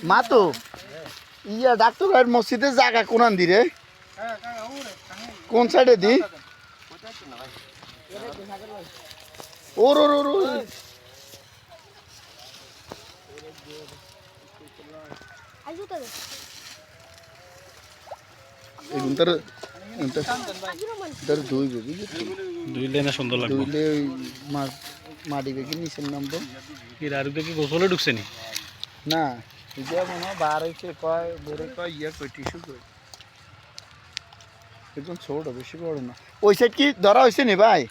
মাতো ইয়া ডাক্তার ভাইয়ের মসজিদের জায়গা কোনান দি রে কোন সাইডে দি ওর ওর ওর দুইলে না সুন্দর লাগবে মাটি বেঁকে নিচের নামবো আর কি গোসলে ঢুকছে নি না ইয়া মনে হয় বার হয়েছে কয় বড় কয় ইয়া কয় টিস্যু কয় একদম ছোট বেশি বড় না ওই সাইড কি ধরা হয়েছে নি ভাই